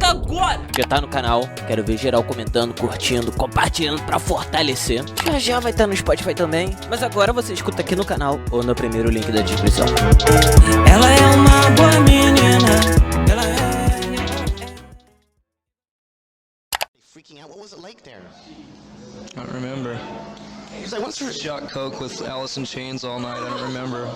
comenta agora! Já tá no canal, quero ver geral comentando, curtindo, compartilhando pra fortalecer. Já vai estar no Spotify também, mas agora você escuta aqui no canal ou no primeiro link da descrição. Ela é uma boa menina, ela é... Freaking out. What was it like there? I don't remember. He's like, what's her Shot coke with Alice in Chains all night. I don't remember.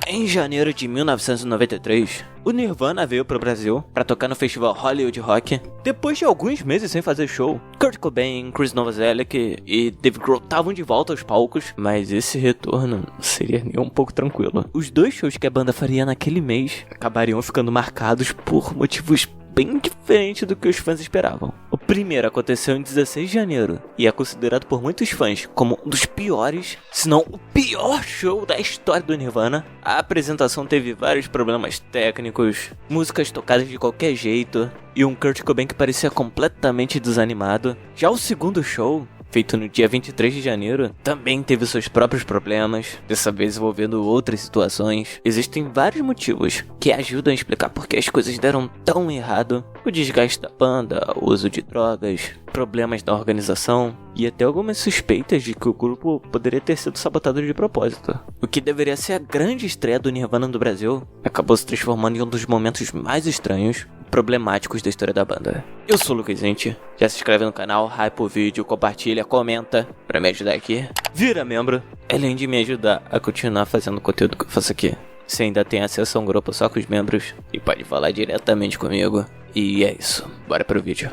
Em janeiro de 1993, o Nirvana veio pro Brasil para tocar no festival Hollywood Rock. Depois de alguns meses sem fazer show, Kurt Cobain, Chris Novoselic e Dave Grohl estavam de volta aos palcos, mas esse retorno não seria nem um pouco tranquilo. Os dois shows que a banda faria naquele mês acabariam ficando marcados por motivos bem diferente do que os fãs esperavam. O primeiro aconteceu em 16 de janeiro e é considerado por muitos fãs como um dos piores, se não o pior show da história do Nirvana. A apresentação teve vários problemas técnicos, músicas tocadas de qualquer jeito e um Kurt Cobain que parecia completamente desanimado. Já o segundo show, feito no dia 23 de janeiro, também teve seus próprios problemas, dessa vez envolvendo outras situações. Existem vários motivos que ajudam a explicar por que as coisas deram tão errado. O desgaste da banda, o uso de drogas, problemas da organização e até algumas suspeitas de que o grupo poderia ter sido sabotado de propósito. O que deveria ser a grande estreia do Nirvana no Brasil acabou se transformando em um dos momentos mais estranhos e problemáticos da história da banda. Eu sou o Lucas Ente, já se inscreve no canal, hypa o vídeo, compartilha, comenta pra me ajudar aqui. Vira membro, além de me ajudar a continuar fazendo o conteúdo que eu faço aqui. Você ainda tem acesso a um grupo só com os membros e pode falar diretamente comigo. E é isso, bora pro vídeo.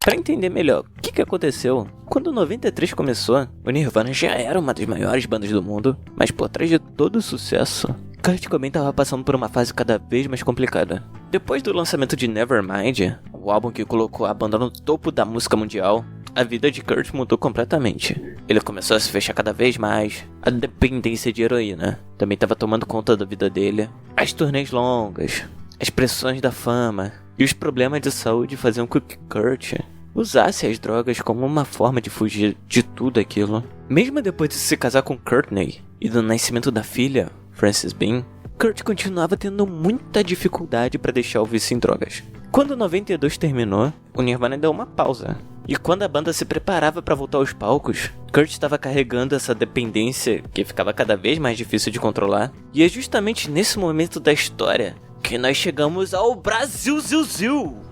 Para entender melhor o que aconteceu, quando o 93 começou, o Nirvana já era uma das maiores bandas do mundo, mas por trás de todo o sucesso, Kurt Cobain estava passando por uma fase cada vez mais complicada. Depois do lançamento de Nevermind, o álbum que colocou a banda no topo da música mundial, a vida de Kurt mudou completamente. Ele começou a se fechar cada vez mais, a dependência de heroína também estava tomando conta da vida dele, as turnês longas, as pressões da fama e os problemas de saúde faziam com que Kurt usasse as drogas como uma forma de fugir de tudo aquilo. Mesmo depois de se casar com Courtney e do nascimento da filha, Frances Bean, Kurt continuava tendo muita dificuldade para deixar o vício em drogas. Quando 92 terminou, o Nirvana deu uma pausa. E quando a banda se preparava para voltar aos palcos, Kurt estava carregando essa dependência que ficava cada vez mais difícil de controlar. E é justamente nesse momento da história que nós chegamos ao Brasil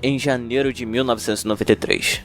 em janeiro de 1993.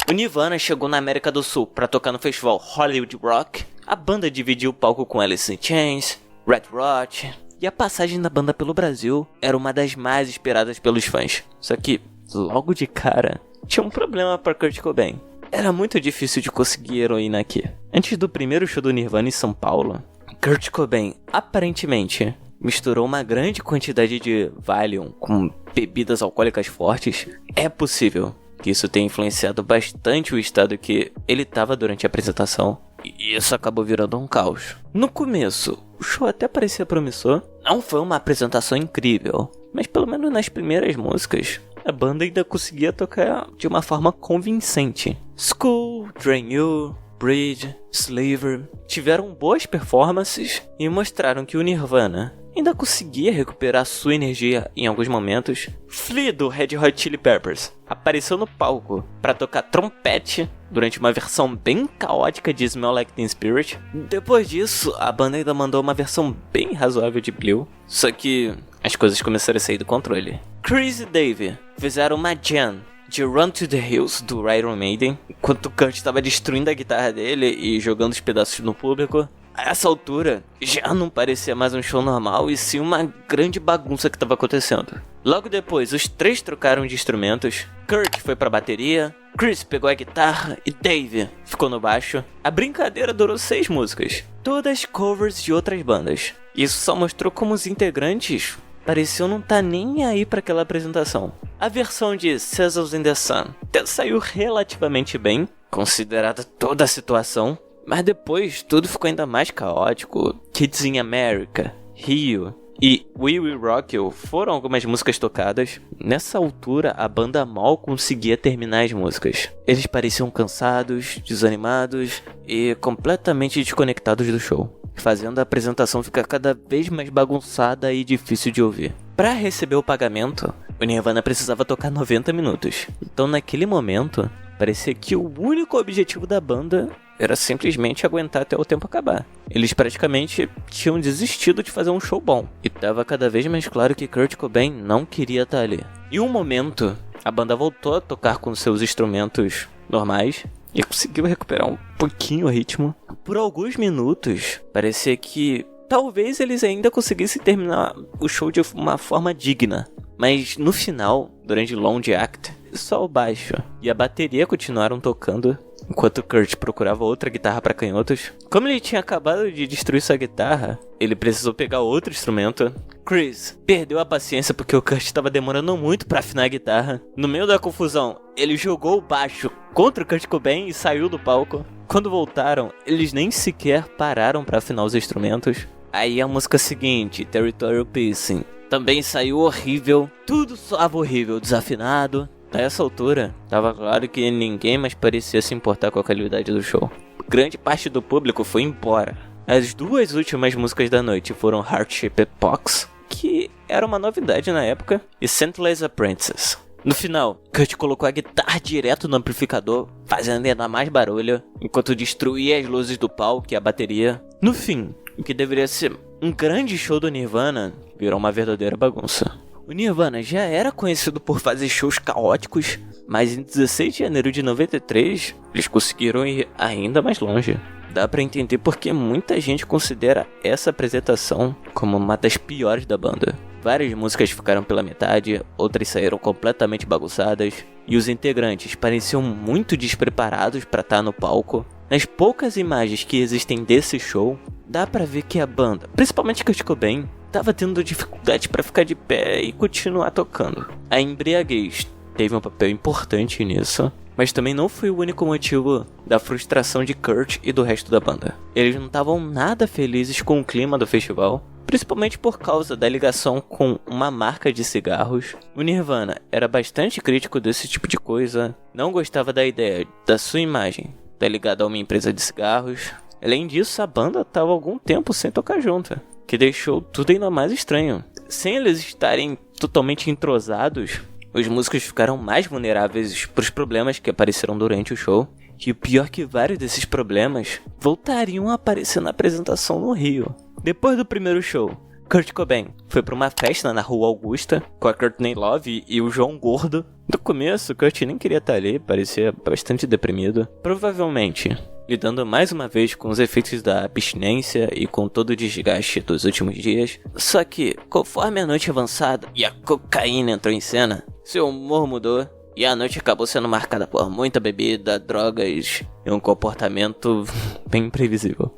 O Nirvana chegou na América do Sul para tocar no festival Hollywood Rock. A banda dividiu o palco com Alice in Chains, Red Hot, e a passagem da banda pelo Brasil era uma das mais esperadas pelos fãs. Só que, logo de cara, tinha um problema para Kurt Cobain. Era muito difícil de conseguir heroína aqui. Antes do primeiro show do Nirvana em São Paulo, Kurt Cobain aparentemente misturou uma grande quantidade de Valium com bebidas alcoólicas fortes. É possível que isso tenha influenciado bastante o estado que ele estava durante a apresentação, e isso acabou virando um caos. No começo, o show até parecia promissor. Não foi uma apresentação incrível, mas pelo menos nas primeiras músicas, a banda ainda conseguia tocar de uma forma convincente. School, Drain You, Bridge, Slaver tiveram boas performances e mostraram que o Nirvana ainda conseguia recuperar sua energia em alguns momentos. Flea do Red Hot Chili Peppers apareceu no palco para tocar trompete durante uma versão bem caótica de Smell Like Teen Spirit. Depois disso, a banda ainda mandou uma versão bem razoável de Blue, só que as coisas começaram a sair do controle. Chris e Dave fizeram uma jam de Run to the Hills do Iron Maiden, enquanto o Kurt estava destruindo a guitarra dele e jogando os pedaços no público. A essa altura, já não parecia mais um show normal e sim uma grande bagunça que estava acontecendo. Logo depois, os três trocaram de instrumentos. Kurt foi pra bateria, Chris pegou a guitarra e Dave ficou no baixo. A brincadeira durou 6 músicas, todas covers de outras bandas. Isso só mostrou como os integrantes pareciam não estar nem aí para aquela apresentação. A versão de Sizzles in the Sun até saiu relativamente bem, considerada toda a situação. Mas depois tudo ficou ainda mais caótico. Kids in America, Rio e We Will Rock You foram algumas músicas tocadas. Nessa altura a banda mal conseguia terminar as músicas. Eles pareciam cansados, desanimados e completamente desconectados do show, fazendo a apresentação ficar cada vez mais bagunçada e difícil de ouvir. Para receber o pagamento, o Nirvana precisava tocar 90 minutos. Então naquele momento, parecia que o único objetivo da banda era simplesmente aguentar até o tempo acabar. Eles praticamente tinham desistido de fazer um show bom. E tava cada vez mais claro que Kurt Cobain não queria estar ali. Em um momento, a banda voltou a tocar com seus instrumentos normais e conseguiu recuperar um pouquinho o ritmo. Por alguns minutos, parecia que talvez eles ainda conseguissem terminar o show de uma forma digna. Mas no final, durante o Long Act, só o baixo e a bateria continuaram tocando, enquanto Kurt procurava outra guitarra para canhotos. Como ele tinha acabado de destruir sua guitarra, ele precisou pegar outro instrumento. Chris perdeu a paciência porque o Kurt estava demorando muito para afinar a guitarra. No meio da confusão, ele jogou o baixo contra o Kurt Cobain e saiu do palco. Quando voltaram, eles nem sequer pararam para afinar os instrumentos. Aí a música seguinte, Territorial Pissing, também saiu horrível. Tudo soava horrível, desafinado. A essa altura, tava claro que ninguém mais parecia se importar com a qualidade do show. Grande parte do público foi embora. As duas últimas músicas da noite foram Heart Shaped Box, que era uma novidade na época, e Scentless Apprentice. No final, Kurt colocou a guitarra direto no amplificador, fazendo ainda mais barulho, enquanto destruía as luzes do palco e a bateria. No fim, o que deveria ser um grande show do Nirvana virou uma verdadeira bagunça. O Nirvana já era conhecido por fazer shows caóticos, mas em 16 de janeiro de 93, eles conseguiram ir ainda mais longe. Dá pra entender porque muita gente considera essa apresentação como uma das piores da banda. Várias músicas ficaram pela metade, outras saíram completamente bagunçadas, e os integrantes pareciam muito despreparados para estar no palco. Nas poucas imagens que existem desse show, dá pra ver que a banda, principalmente Kurt Cobain, tava tendo dificuldade para ficar de pé e continuar tocando. A embriaguez teve um papel importante nisso, mas também não foi o único motivo da frustração de Kurt e do resto da banda. Eles não estavam nada felizes com o clima do festival, principalmente por causa da ligação com uma marca de cigarros. O Nirvana era bastante crítico desse tipo de coisa, não gostava da ideia da sua imagem estar ligada a uma empresa de cigarros. Além disso, a banda estava há algum tempo sem tocar junto, que deixou tudo ainda mais estranho. Sem eles estarem totalmente entrosados, os músicos ficaram mais vulneráveis para os problemas que apareceram durante o show. E o pior é que vários desses problemas voltariam a aparecer na apresentação no Rio. Depois do primeiro show, Kurt Cobain foi para uma festa na Rua Augusta com a Courtney Love e o João Gordo. No começo, Kurt nem queria estar ali, parecia bastante deprimido. Provavelmente lidando mais uma vez com os efeitos da abstinência e com todo o desgaste dos últimos dias. Só que, conforme a noite avançada e a cocaína entrou em cena, seu humor mudou e a noite acabou sendo marcada por muita bebida, drogas e um comportamento bem imprevisível.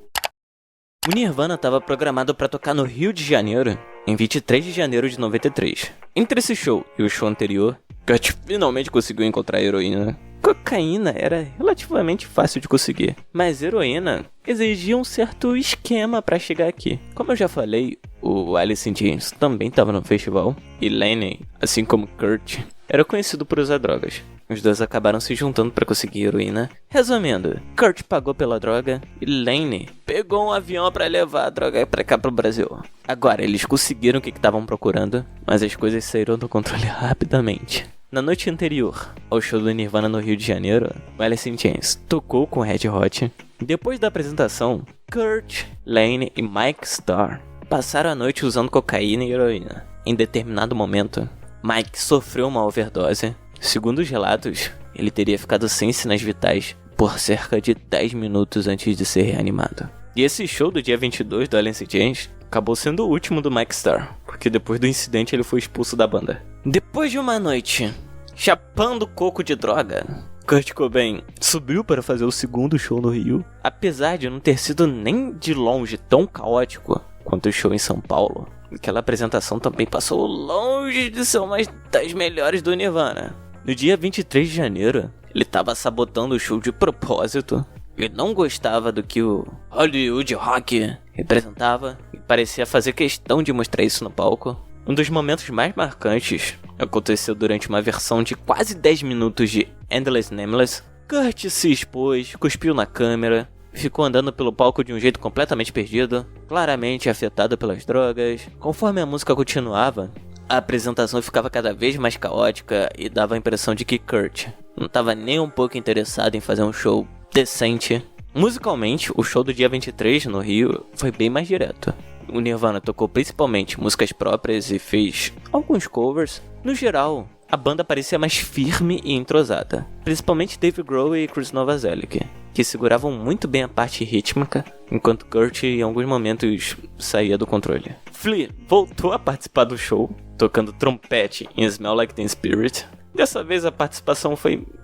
O Nirvana estava programado para tocar no Rio de Janeiro em 23 de janeiro de 93. Entre esse show e o show anterior, Kurt finalmente conseguiu encontrar heroína. Cocaína era relativamente fácil de conseguir, mas heroína exigia um certo esquema para chegar aqui. Como eu já falei, o Alice in Chains também estava no festival, e Laney, assim como Kurt, era conhecido por usar drogas. Os dois acabaram se juntando para conseguir heroína. Resumindo, Kurt pagou pela droga e Laney pegou um avião para levar a droga para cá pro Brasil. Agora, eles conseguiram o que estavam procurando, mas as coisas saíram do controle rapidamente. Na noite anterior ao show do Nirvana no Rio de Janeiro, o Alice in Chains tocou com Red Hot. Depois da apresentação, Kurt, Laney e Mike Starr passaram a noite usando cocaína e heroína. Em determinado momento, Mike sofreu uma overdose. Segundo os relatos, ele teria ficado sem sinais vitais por cerca de 10 minutos antes de ser reanimado. E esse show do dia 22 do Alice in Chains acabou sendo o último do Mike Starr, porque depois do incidente ele foi expulso da banda. Depois de uma noite chapando coco de droga, Kurt Cobain subiu para fazer o segundo show no Rio, apesar de não ter sido nem de longe tão caótico quanto o show em São Paulo. Aquela apresentação também passou longe de ser uma das melhores do Nirvana. No dia 23 de janeiro, ele estava sabotando o show de propósito. Ele não gostava do que o Hollywood Rock representava e parecia fazer questão de mostrar isso no palco. Um dos momentos mais marcantes aconteceu durante uma versão de quase 10 minutos de Endless Nameless. Kurt se expôs, cuspiu na câmera, ficou andando pelo palco de um jeito completamente perdido, claramente afetado pelas drogas. Conforme a música continuava, a apresentação ficava cada vez mais caótica e dava a impressão de que Kurt não estava nem um pouco interessado em fazer um show decente. Musicalmente, o show do dia 23 no Rio foi bem mais direto. O Nirvana tocou principalmente músicas próprias e fez alguns covers. No geral, a banda parecia mais firme e entrosada, principalmente Dave Grohl e Chris Novoselic, que seguravam muito bem a parte rítmica, enquanto Kurt em alguns momentos saía do controle. Flea voltou a participar do show, tocando trompete em Smell Like Teen Spirit. Dessa vez a participação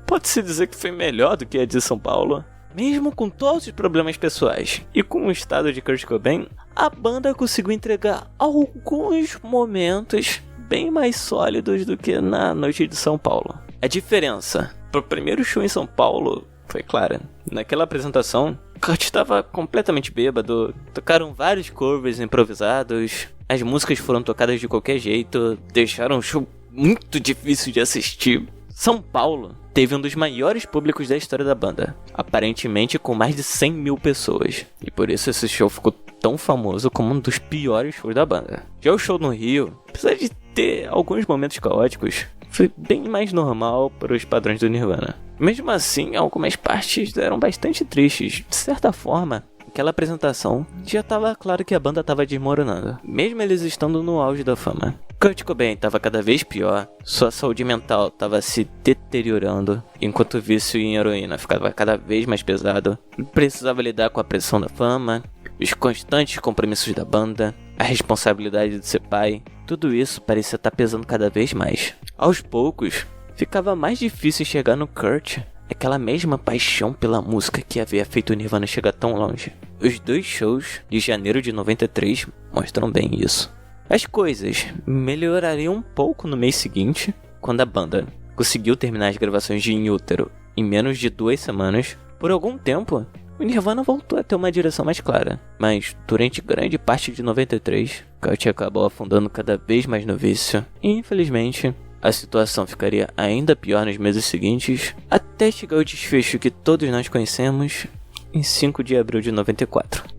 pode-se dizer que foi melhor do que a de São Paulo. Mesmo com todos os problemas pessoais e com o estado de Kurt Cobain, a banda conseguiu entregar alguns momentos bem mais sólidos do que na noite de São Paulo. A diferença pro primeiro show em São Paulo foi clara. Naquela apresentação, Kurt estava completamente bêbado, tocaram vários covers improvisados, as músicas foram tocadas de qualquer jeito, deixaram o show muito difícil de assistir. São Paulo teve um dos maiores públicos da história da banda, aparentemente com mais de 100 mil pessoas, e por isso esse show ficou tão famoso como um dos piores shows da banda. Já o show no Rio, apesar de ter alguns momentos caóticos, foi bem mais normal para os padrões do Nirvana. Mesmo assim, algumas partes eram bastante tristes. De certa forma, aquela apresentação já estava claro que a banda estava desmoronando, mesmo eles estando no auge da fama. Kurt Cobain estava cada vez pior, sua saúde mental estava se deteriorando, enquanto o vício em heroína ficava cada vez mais pesado. Ele precisava lidar com a pressão da fama, os constantes compromissos da banda, a responsabilidade de ser pai. Tudo isso parecia estar pesando cada vez mais. Aos poucos, ficava mais difícil enxergar no Kurt aquela mesma paixão pela música que havia feito o Nirvana chegar tão longe. Os 2 shows de janeiro de 93 mostram bem isso. As coisas melhorariam um pouco no mês seguinte, quando a banda conseguiu terminar as gravações de In Utero em menos de 2 semanas. Por algum tempo, o Nirvana voltou a ter uma direção mais clara, mas durante grande parte de 93, Kurt acabou afundando cada vez mais no vício e, infelizmente, a situação ficaria ainda pior nos meses seguintes, até chegar ao desfecho que todos nós conhecemos em 5 de abril de 94.